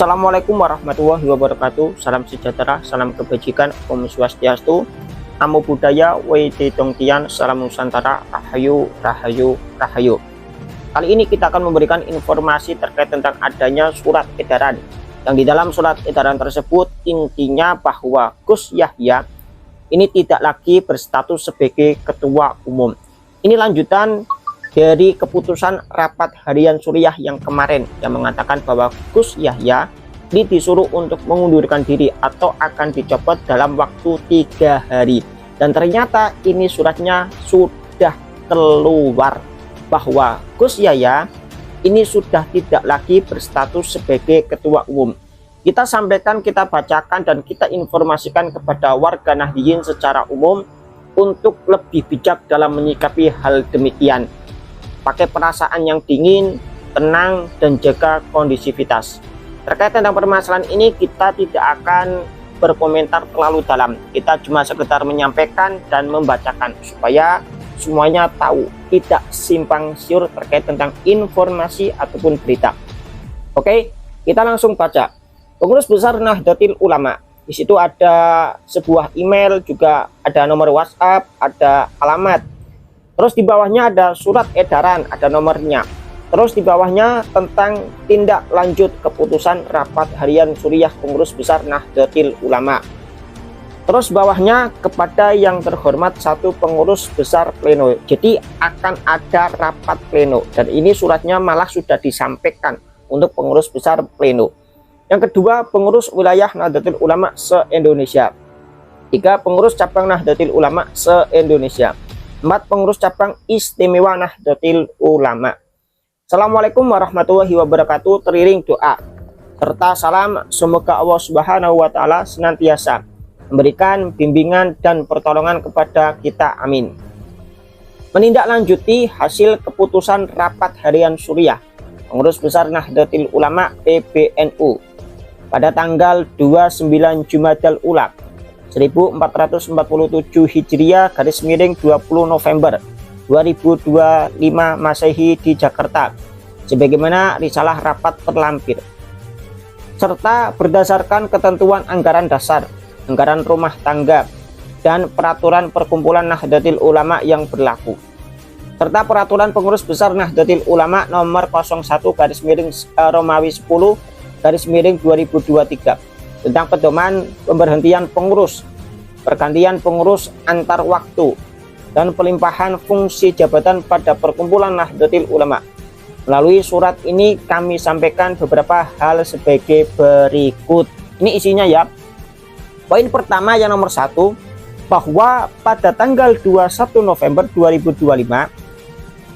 Assalamualaikum warahmatullahi wabarakatuh. Salam sejahtera, salam kebajikan, Om Swastiastu, Namo Buddhaya, Wede Dongtian, Salam Nusantara, Rahayu, Rahayu, Rahayu. Kali ini kita akan memberikan informasi terkait tentang adanya surat edaran. Yang di dalam surat edaran tersebut intinya bahwa Gus Yahya ini tidak lagi berstatus sebagai ketua umum. Ini lanjutan dari keputusan rapat harian Suriah yang kemarin yang mengatakan bahwa Gus Yahya ini disuruh untuk mengundurkan diri atau akan dicopot dalam waktu 3 hari. Dan ternyata ini suratnya sudah keluar bahwa Gus Yahya ini sudah tidak lagi berstatus sebagai ketua umum. Kita sampaikan, kita bacakan, dan kita informasikan kepada warga Nahdliyin secara umum untuk lebih bijak dalam menyikapi hal demikian. Pakai perasaan yang dingin, tenang, dan jaga kondisivitas. Terkait tentang permasalahan ini kita tidak akan berkomentar terlalu dalam. Kita cuma sekedar menyampaikan dan membacakan supaya semuanya tahu, tidak simpang siur terkait tentang informasi ataupun berita. Oke, kita langsung baca. Pengurus Besar Nahdlatul Ulama. Di situ ada sebuah email, juga ada nomor WhatsApp, ada alamat. Terus di bawahnya ada surat edaran, ada nomornya. Terus di bawahnya tentang tindak lanjut keputusan rapat harian Suriah Pengurus Besar Nahdlatul Ulama. Terus bawahnya kepada yang terhormat satu pengurus besar pleno. Jadi akan ada rapat pleno, dan ini suratnya malah sudah disampaikan untuk pengurus besar pleno. Yang kedua, pengurus wilayah Nahdlatul Ulama se-Indonesia. 3 pengurus cabang Nahdlatul Ulama se-Indonesia. 4 pengurus cabang istimewa Nahdlatul Ulama. Assalamualaikum warahmatullahi wabarakatuh. Teriring doa serta salam, semoga Allah Subhanahu wa Ta'ala senantiasa memberikan bimbingan dan pertolongan kepada kita, amin. Menindaklanjuti hasil keputusan rapat harian Suriah Pengurus Besar Nahdlatul Ulama PBNU pada tanggal 29 Jumadal Ula 1447 Hijriah /20 November 2025 Masehi di Jakarta, sebagaimana risalah rapat terlampir, serta berdasarkan ketentuan anggaran dasar, anggaran rumah tangga, dan peraturan perkumpulan Nahdlatul Ulama yang berlaku, serta peraturan pengurus besar Nahdlatul Ulama nomor 01 Romawi 10 2023 tentang pedoman pemberhentian pengurus, pergantian pengurus antar waktu, dan pelimpahan fungsi jabatan pada perkumpulan Nahdlatul Ulama. Melalui surat ini kami sampaikan beberapa hal sebagai berikut. Ini isinya ya. Poin pertama yang nomor 1, bahwa pada tanggal 21 November 2025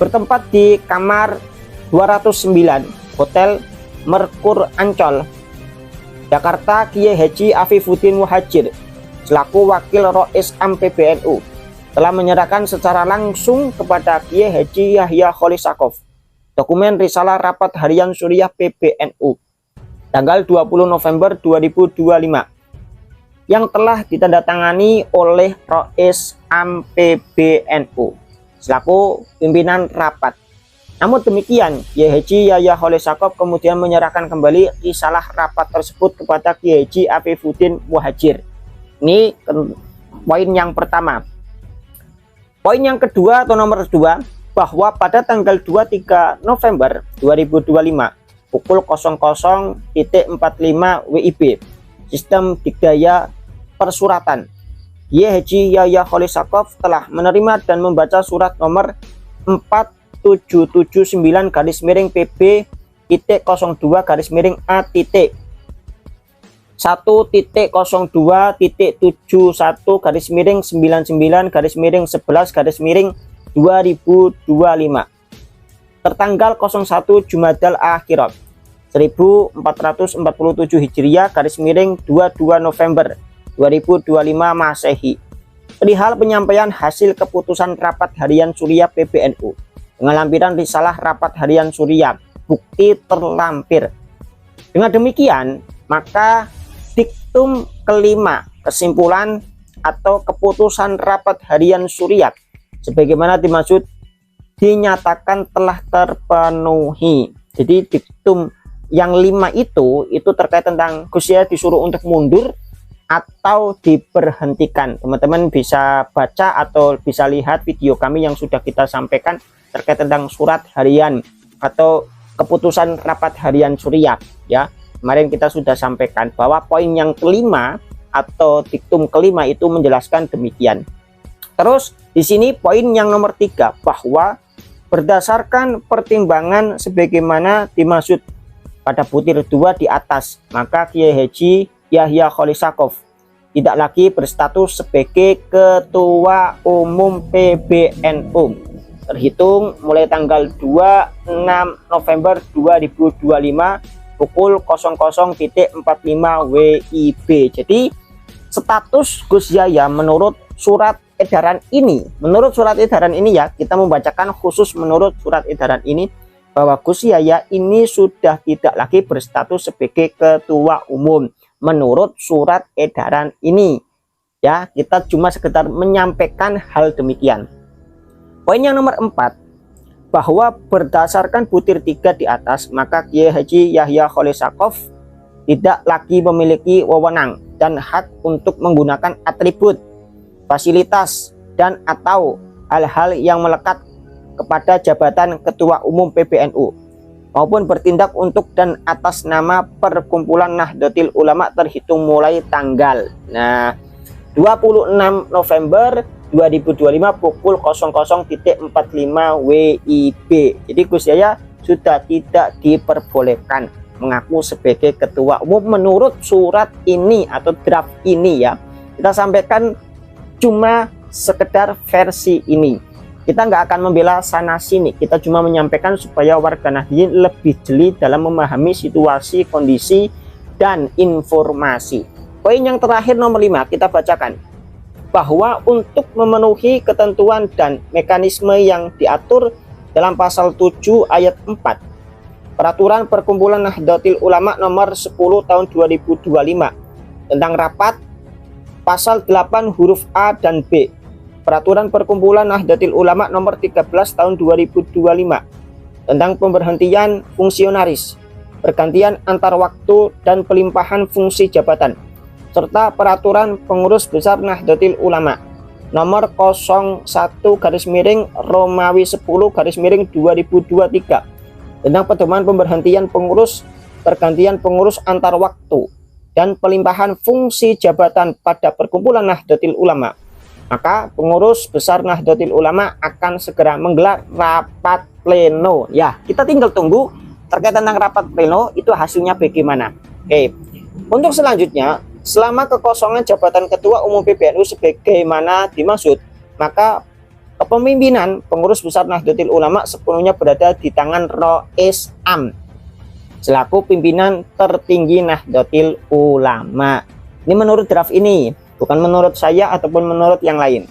bertempat di kamar 209 Hotel Merkur Ancol, Jakarta, Kiai Haji Afifuddin Muhajir selaku Wakil Rois Am PBNU telah menyerahkan secara langsung kepada Kiai Haji Yahya Kholisakof dokumen risalah rapat harian Suriah PBNU tanggal 20 November 2025 yang telah ditandatangani oleh Rois Am PBNU selaku pimpinan rapat. Namun demikian, Kiai Haji Yahya Kholisakof kemudian menyerahkan kembali risalah rapat tersebut kepada Kiai Haji Afifuddin Muhajir. Ini poin yang pertama. Poin yang kedua atau nomor 2, bahwa pada tanggal 23 November 2025 pukul 00.45 WIB sistem dikdaya persuratan, Kiai Haji Yahya Kholisakof telah menerima dan membaca surat nomor 47-A-A-A-A-A-1.2-TT-02-TT-1-11-2025 tertanggal 01 Jumadal Akhirat 1447 Hijriah /22 November 2025 Masehi, perihal penyampaian hasil keputusan rapat harian Suriah PBNU dengan lampiran risalah rapat harian Suriah, bukti terlampir. Dengan demikian, maka diktum kelima kesimpulan atau keputusan rapat harian Suriah sebagaimana dimaksud dinyatakan telah terpenuhi. Jadi diktum yang 5 itu terkait tentang Gus Yahya disuruh untuk mundur atau diberhentikan. Teman-teman bisa baca atau bisa lihat video kami yang sudah kita sampaikan terkait tentang surat harian atau keputusan rapat harian Suriah ya. Kemarin kita sudah sampaikan bahwa poin yang kelima atau diktum kelima itu menjelaskan demikian. Terus di sini poin yang nomor 3 bahwa berdasarkan pertimbangan sebagaimana dimaksud pada butir 2 di atas, maka Kiai Haji Yahya Khalil Stakuf tidak lagi berstatus sebagai Ketua Umum PBNU terhitung mulai tanggal 26 November 2025 pukul 00.45 WIB. Jadi status Gus Yahya menurut surat edaran ini, ya, kita membacakan khusus menurut surat edaran ini bahwa Gus Yahya ini sudah tidak lagi berstatus sebagai ketua umum menurut surat edaran ini ya. Kita cuma sekedar menyampaikan hal demikian. Poin yang nomor 4 bahwa berdasarkan butir 3 di atas, maka Kiai Haji Yahya Khalil Stakuf tidak lagi memiliki wewenang dan hak untuk menggunakan atribut, fasilitas, dan atau hal-hal yang melekat kepada jabatan Ketua Umum PBNU maupun bertindak untuk dan atas nama Perkumpulan Nahdlatul Ulama terhitung mulai tanggal 26 November 2025 pukul 00.45 WIB. Jadi Gus Yahya sudah tidak diperbolehkan mengaku sebagai ketua umum menurut surat ini atau draft ini ya. Kita sampaikan cuma sekedar versi ini. Kita nggak akan membela sana sini, kita cuma menyampaikan supaya warga Nahdliyin lebih jeli dalam memahami situasi, kondisi, dan informasi. Poin yang terakhir nomor 5 kita bacakan bahwa untuk memenuhi ketentuan dan mekanisme yang diatur dalam pasal 7 ayat 4 Peraturan Perkumpulan Nahdlatul Ulama nomor 10 tahun 2025 tentang rapat, pasal 8 huruf A dan B Peraturan Perkumpulan Nahdlatul Ulama nomor 13 tahun 2025 tentang pemberhentian fungsionaris, pergantian antar waktu dan pelimpahan fungsi jabatan, serta Peraturan Pengurus Besar Nahdlatul Ulama nomor 01 Romawi 10 2023 tentang pedoman pemberhentian pengurus, pergantian pengurus antar waktu dan pelimpahan fungsi jabatan pada Perkumpulan Nahdlatul Ulama. Maka pengurus besar Nahdlatul Ulama akan segera menggelar rapat pleno. Ya, kita tinggal tunggu terkait tentang rapat pleno itu hasilnya bagaimana. Oke. Untuk selanjutnya, selama kekosongan jabatan Ketua Umum PBNU sebagaimana dimaksud, maka kepemimpinan pengurus besar Nahdlatul Ulama sepenuhnya berada di tangan Rois Am selaku pimpinan tertinggi Nahdlatul Ulama. Ini menurut draft ini, bukan menurut saya ataupun menurut yang lain.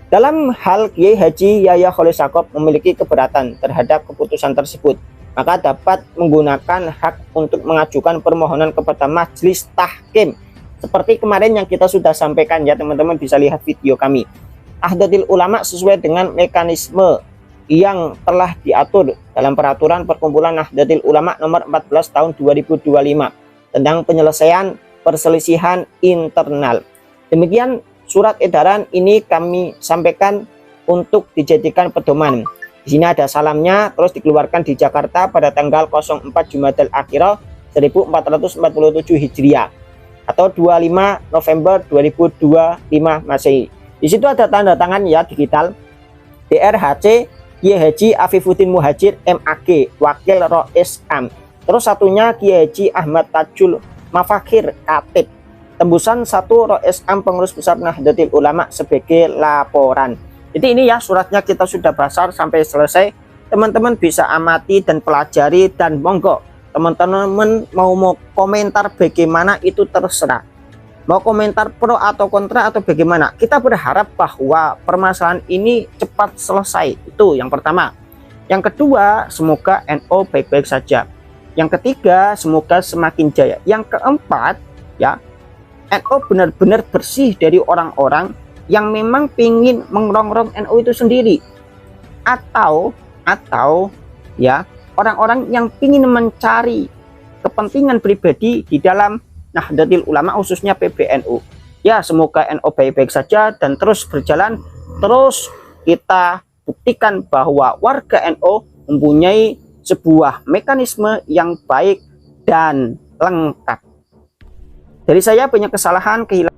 Dalam hal Kiai Haji Yahya Khalil Stakuf memiliki keberatan terhadap keputusan tersebut, maka dapat menggunakan hak untuk mengajukan permohonan kepada Majelis Tahkim. Seperti kemarin yang kita sudah sampaikan ya, teman-teman bisa lihat video kami. Nahdlatul Ulama sesuai dengan mekanisme yang telah diatur dalam Peraturan Perkumpulan Nahdlatul Ulama nomor 14 tahun 2025 tentang penyelesaian perselisihan internal. Demikian surat edaran ini kami sampaikan untuk dijadikan pedoman. Di sini ada salamnya, terus dikeluarkan di Jakarta pada tanggal 04 Jumadil Akhirah 1447 Hijriah atau 25 November 2025 Masehi. Di situ ada tanda tangan ya digital DRHC Kiai Haji Afifuddin Muhajir MAG Wakil Rois Am. Terus satunya Kiai Haji Ahmad Tajul Mafakir Katib tembusan 1 Rois Am Pengurus Besar Nahdlatul Ulama sebagai laporan. Jadi ini ya suratnya kita sudah bahas sampai selesai. Teman-teman bisa amati dan pelajari, dan monggo teman-teman mau komentar bagaimana itu terserah. Mau komentar pro atau kontra atau bagaimana. Kita berharap bahwa permasalahan ini cepat selesai. Itu yang pertama. Yang kedua, semoga NU baik-baik saja. Yang ketiga, semoga semakin jaya. Yang keempat, ya, NU benar-benar bersih dari orang-orang yang memang ingin mengrongrong NU itu sendiri, atau ya orang-orang yang ingin mencari kepentingan pribadi di dalam Nahdlatul Ulama, khususnya PBNU. Ya, semoga NU baik-baik saja dan terus berjalan. Terus kita buktikan bahwa warga NU mempunyai sebuah mekanisme yang baik dan lengkap. Dari saya banyak kesalahan, kehilangan